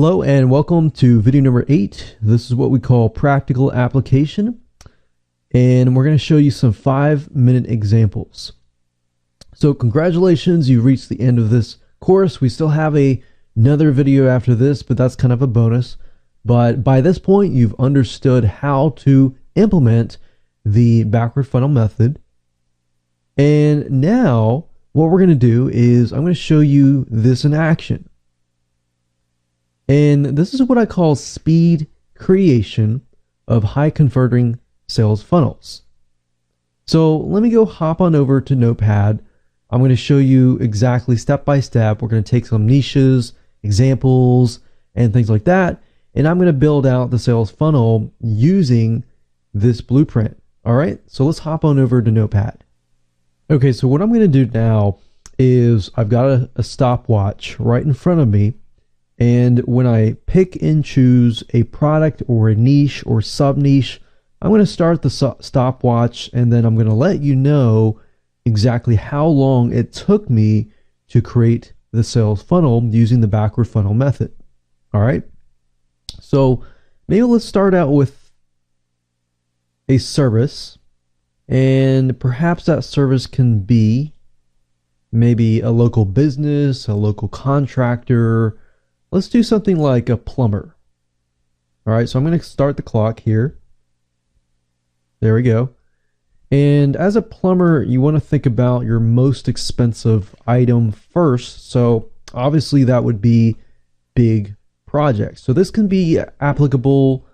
Hello and welcome to video number 8. This is what we call practical application, and we're going to show you some 5-minute examples. So congratulations, you've reached the end of this course. We still have another video after this, but that's kind of a bonus. But by this point, you've understood how to implement the backward funnel method. And now what we're going to do is I'm going to show you this in action. And this is what I call speed creation of high converting sales funnels. So let me go hop on over to Notepad. I'm going to show you exactly step by step. We're going to take some niches, examples, and things like that. And I'm going to build out the sales funnel using this blueprint. All right, so let's hop on over to Notepad. Okay, so what I'm going to do now is I've got a stopwatch right in front of me. And when I pick and choose a product or a niche or sub-niche, I'm going to start the stopwatch, and then I'm going to let you know exactly how long it took me to create the sales funnel using the backward funnel method. All right. So maybe let's start out with a service, and perhaps that service can be maybe a local business, a local contractor. Let's do something like a plumber. All right, so I'm going to start the clock here. There we go. And as a plumber, you want to think about your most expensive item first. So obviously that would be big projects. So this can be applicable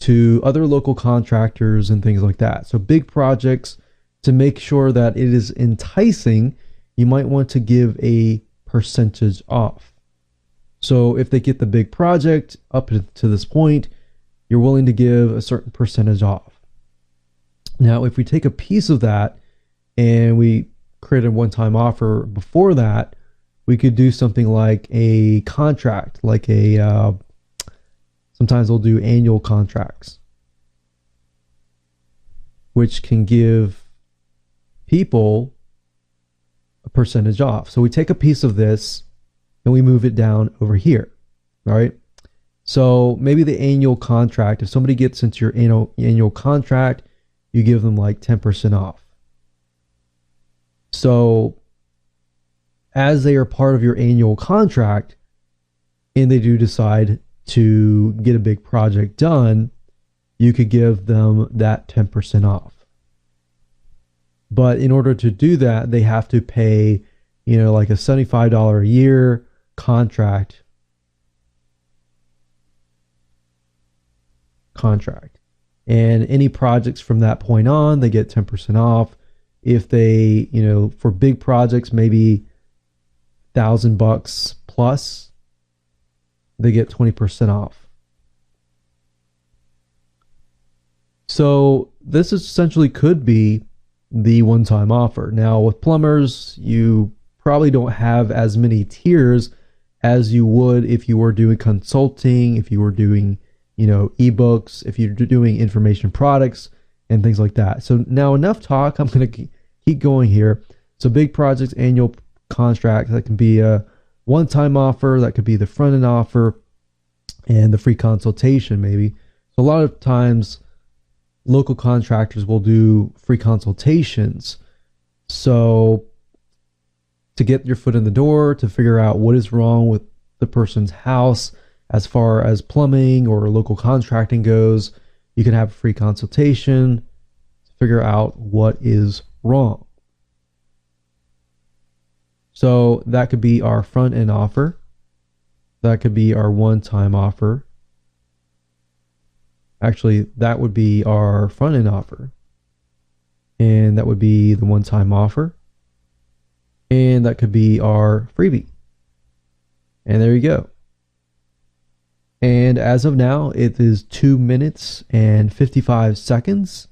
to other local contractors and things like that. So big projects, to make sure that it is enticing, you might want to give a percentage off. So if they get the big project up to this point, you're willing to give a certain percentage off. Now, if we take a piece of that and we create a one-time offer before that, we could do something like a contract, like sometimes they'll do annual contracts, which can give people a percentage off. So we take a piece of this and we move it down over here. All right. So maybe the annual contract, if somebody gets into your annual contract, you give them like 10% off. So as they are part of your annual contract and they do decide to get a big project done, you could give them that 10% off. But in order to do that, they have to pay, like a $75 a year contract. And any projects from that point on, they get 10% off. If they, for big projects, maybe $1,000 plus, they get 20% off. So this essentially could be the one-time offer. Now with plumbers, you probably don't have as many tiers as you would if you were doing consulting, if you were doing, ebooks, if you're doing information products and things like that. So now enough talk. I'm going to keep going here. So big projects, annual contract, that can be a one-time offer. That could be the front-end offer and the free consultation maybe. So a lot of times local contractors will do free consultations. So to get your foot in the door, to figure out what is wrong with the person's house as far as plumbing or local contracting goes, you can have a free consultation to figure out what is wrong. So that could be our front end offer. That could be our one-time offer. Actually, that would be our front end offer. And that would be the one-time offer. And that could be our freebie. And there you go. And as of now, it is 2 minutes and 55 seconds.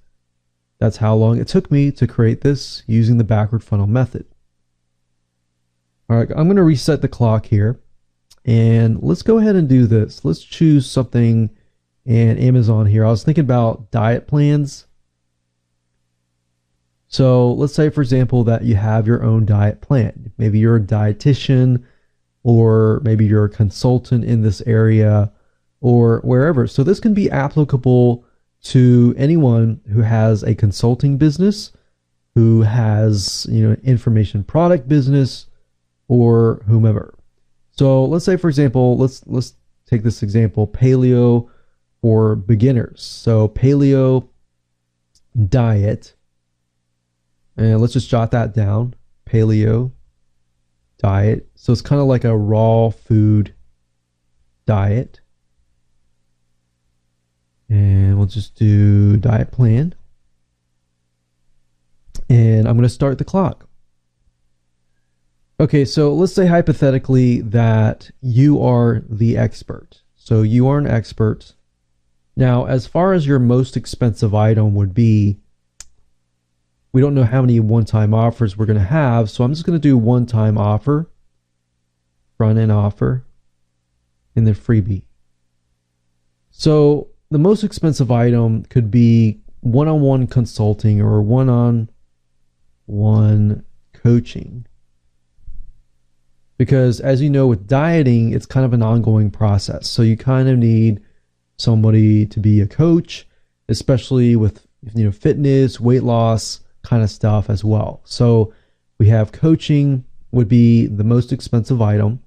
That's how long it took me to create this using the backward funnel method. All right, I'm going to reset the clock here. And let's go ahead and do this. Let's choose something in Amazon here. I was thinking about diet plans. So let's say, for example, that you have your own diet plan. Maybe you're a dietitian or maybe you're a consultant in this area or wherever. So this can be applicable to anyone who has a consulting business, who has, information product business, or whomever. So let's say, for example, let's take this example, paleo for beginners. So paleo diet, and let's just jot that down, paleo diet. So it's kind of like a raw food diet. And we'll just do diet plan. And I'm going to start the clock. Okay, so let's say hypothetically that you are the expert. So you are an expert. Now, as far as your most expensive item would be, we don't know how many one-time offers we're going to have, so I'm just going to do one-time offer, front-end offer, and then freebie. So the most expensive item could be one-on-one consulting or one-on-one coaching. Because as you know, with dieting, it's kind of an ongoing process. So you kind of need somebody to be a coach, especially with fitness, weight loss kind of stuff as well. So we have coaching would be the most expensive item.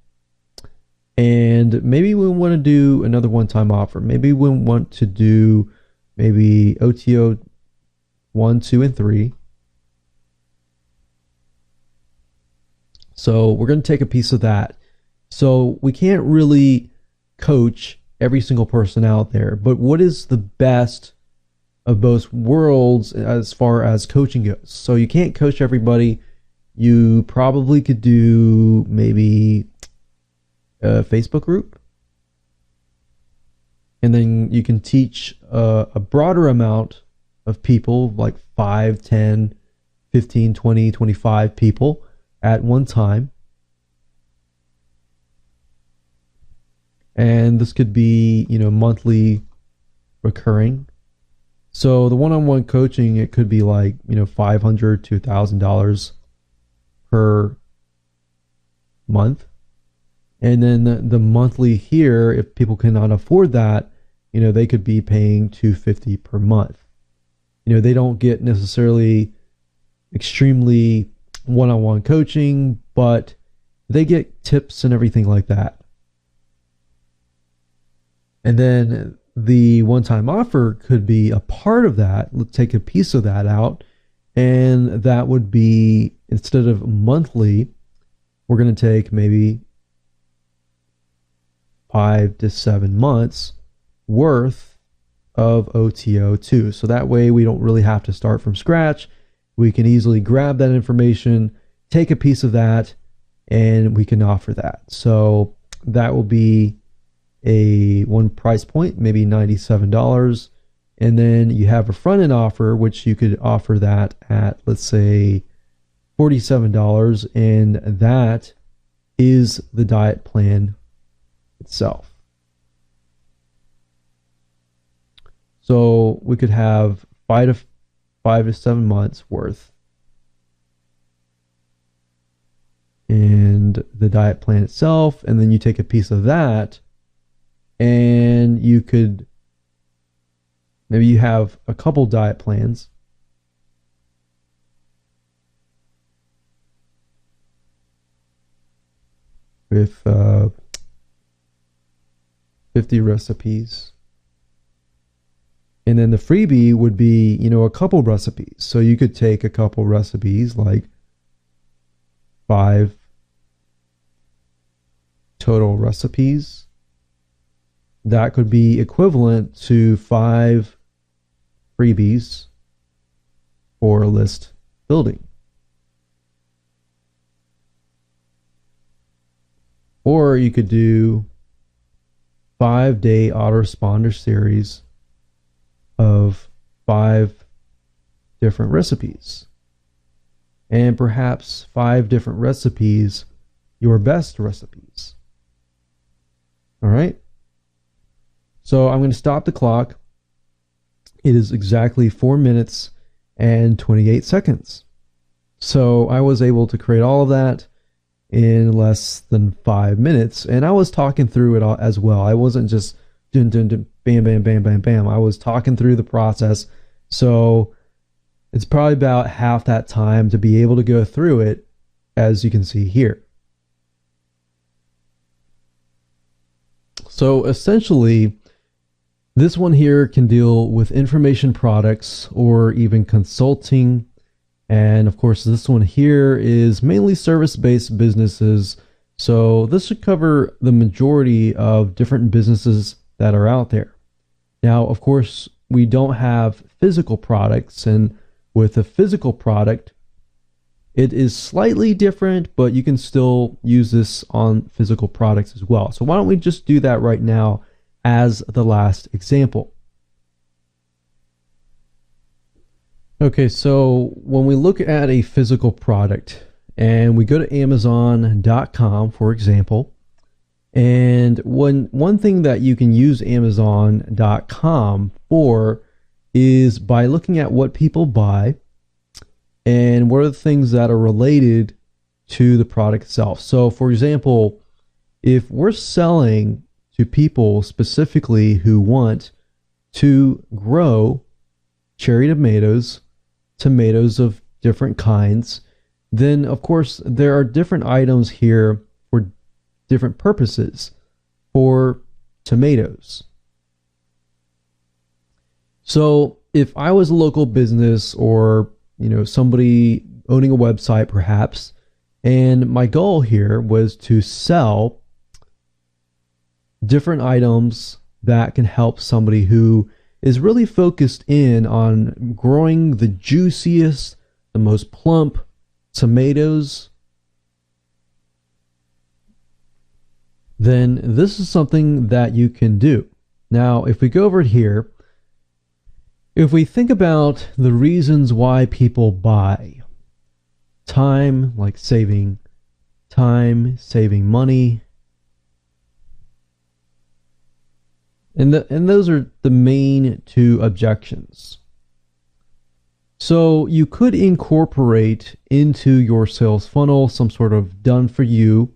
And maybe we want to do another one-time offer. Maybe we want to do maybe OTO 1, 2, and 3. So we're going to take a piece of that. So we can't really coach every single person out there, but what is the best of both worlds as far as coaching goes? So you can't coach everybody. You probably could do maybe a Facebook group, and then you can teach a broader amount of people, like 5, 10, 15, 20, 25 people at one time. And this could be, monthly recurring. So the one-on-one coaching, it could be like, $500 to $1,000 per month. And then the monthly here, if people cannot afford that, they could be paying $250 per month. They don't get necessarily extremely one-on-one coaching, but they get tips and everything like that. And then the one-time offer could be a part of that. Let's take a piece of that out. And that would be, instead of monthly, we're going to take maybe 5 to 7 months worth of OTO2. So that way we don't really have to start from scratch. We can easily grab that information, take a piece of that, and we can offer that. So that will be a one price point, maybe $97. And then you have a front end offer, which you could offer that at, let's say, $47. And that is the diet plan itself. So we could have 5 to 7 months worth. And the diet plan itself, and then you take a piece of that, and you could, maybe you have a couple diet plans. With 50 recipes. And then the freebie would be, a couple recipes. So you could take a couple recipes, like 5 total recipes. That could be equivalent to 5 freebies for list building. Or you could do 5-day autoresponder series of 5 different recipes. And perhaps 5 different recipes, your best recipes. All right? So I'm going to stop the clock. It is exactly 4 minutes and 28 seconds. So I was able to create all of that. in less than 5 minutes. And I was talking through it all as well. I wasn't just dun, dun, dun, bam, bam, bam, bam, bam. I was talking through the process. So it's probably about half that time to be able to go through it, as you can see here. So essentially, this one here can deal with information products or even consulting. And of course, this one here is mainly service-based businesses. So this should cover the majority of different businesses that are out there. Now, of course, we don't have physical products, and with a physical product, it is slightly different, but you can still use this on physical products as well. So why don't we just do that right now as the last example. Okay, so when we look at a physical product and we go to Amazon.com, for example, and one thing that you can use Amazon.com for is by looking at what people buy and what are the things that are related to the product itself. So, for example, if we're selling to people specifically who want to grow cherry tomatoes, tomatoes of different kinds, then of course there are different items here for different purposes for tomatoes. So if I was a local business or somebody owning a website perhaps, and my goal here was to sell different items that can help somebody who is really focused in on growing the juiciest, the most plump tomatoes, then this is something that you can do. Now, if we go over here, if we think about the reasons why people buy, time, like saving time, saving money, and those are the main two objections. So you could incorporate into your sales funnel some sort of done for you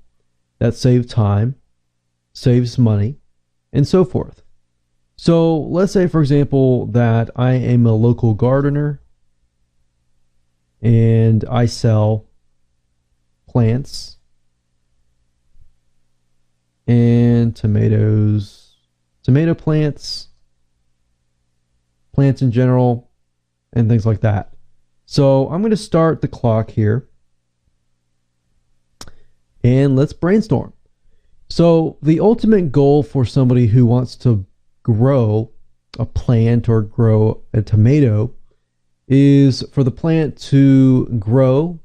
that saves time, saves money, and so forth. So let's say, for example, that I am a local gardener and I sell plants and tomatoes, tomato plants, plants in general, and things like that. So I'm going to start the clock here and let's brainstorm. So the ultimate goal for somebody who wants to grow a plant or grow a tomato is for the plant to grow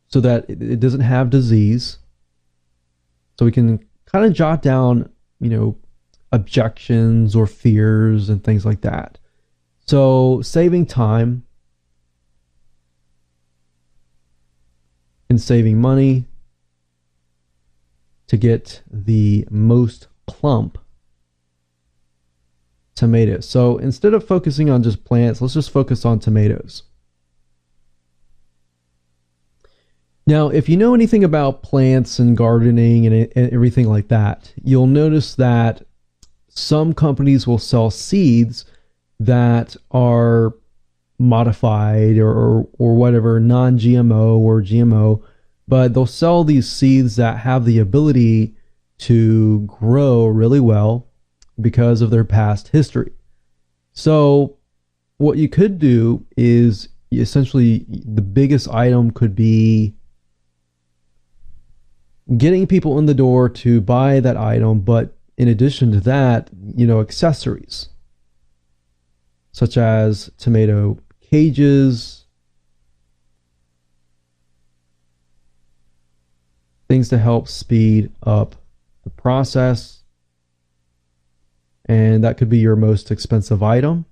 so that it doesn't have disease. So we can kind of jot down, objections or fears and things like that. So saving time and saving money to get the most plump tomatoes. So instead of focusing on just plants, let's just focus on tomatoes. Now, if you know anything about plants and gardening and everything like that, you'll notice that some companies will sell seeds that are modified or whatever, non-GMO or GMO, but they'll sell these seeds that have the ability to grow really well because of their past history. So what you could do is essentially the biggest item could be getting people in the door to buy that item, but in addition to that, accessories such as tomato cages, things to help speed up the process. And that could be your most expensive item.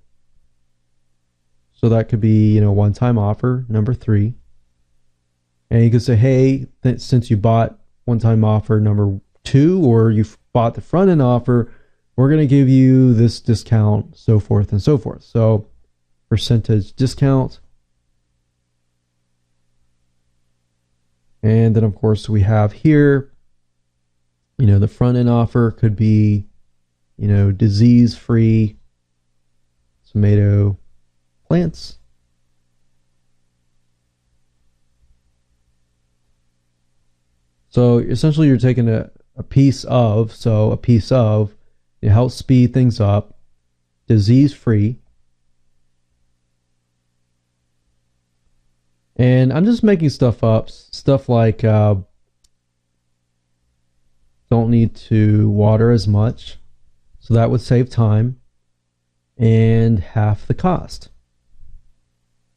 So that could be, one-time offer, number 3. And you could say, hey, since you bought one-time offer number 2, or you've bought the front-end offer, we're going to give you this discount, so forth and so forth. So percentage discount. And then of course we have here, the front end offer could be, disease-free tomato plants. So essentially you're taking a piece of, it helps speed things up, disease-free. And I'm just making stuff up, stuff like don't need to water as much, so that would save time, and half the cost.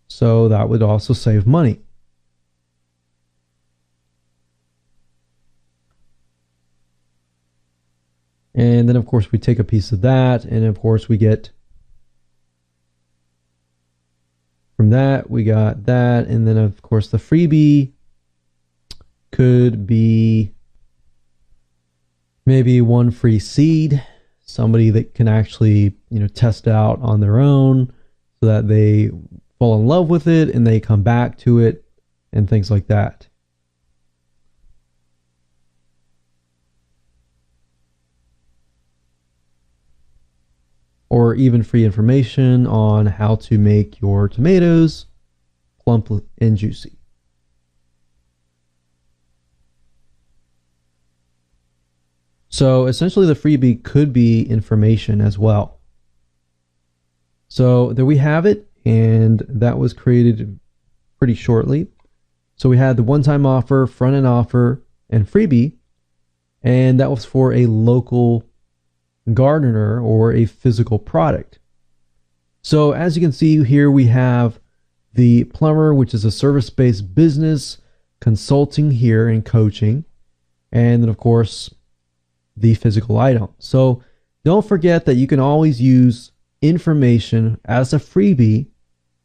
So that would also save money. And then of course we take a piece of that, and of course we get from that, we got that, and then of course the freebie could be maybe one free seed, somebody that can actually, test out on their own so that they fall in love with it and they come back to it and things like that. Or even free information on how to make your tomatoes plump and juicy. So essentially the freebie could be information as well. So there we have it, and that was created pretty shortly. So we had the one-time offer, front-end offer, and freebie, and that was for a local gardener or a physical product. So as you can see here, we have the plumber, which is a service-based business, consulting here and coaching, and then of course the physical item. So don't forget that you can always use information as a freebie.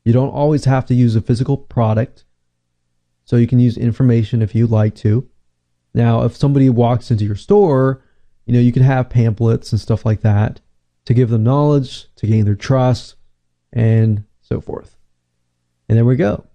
You don't always have to use a physical product, so you can use information if you'd like to. Now if somebody walks into your store, you can have pamphlets and stuff like that to give them knowledge, to gain their trust, and so forth. And there we go.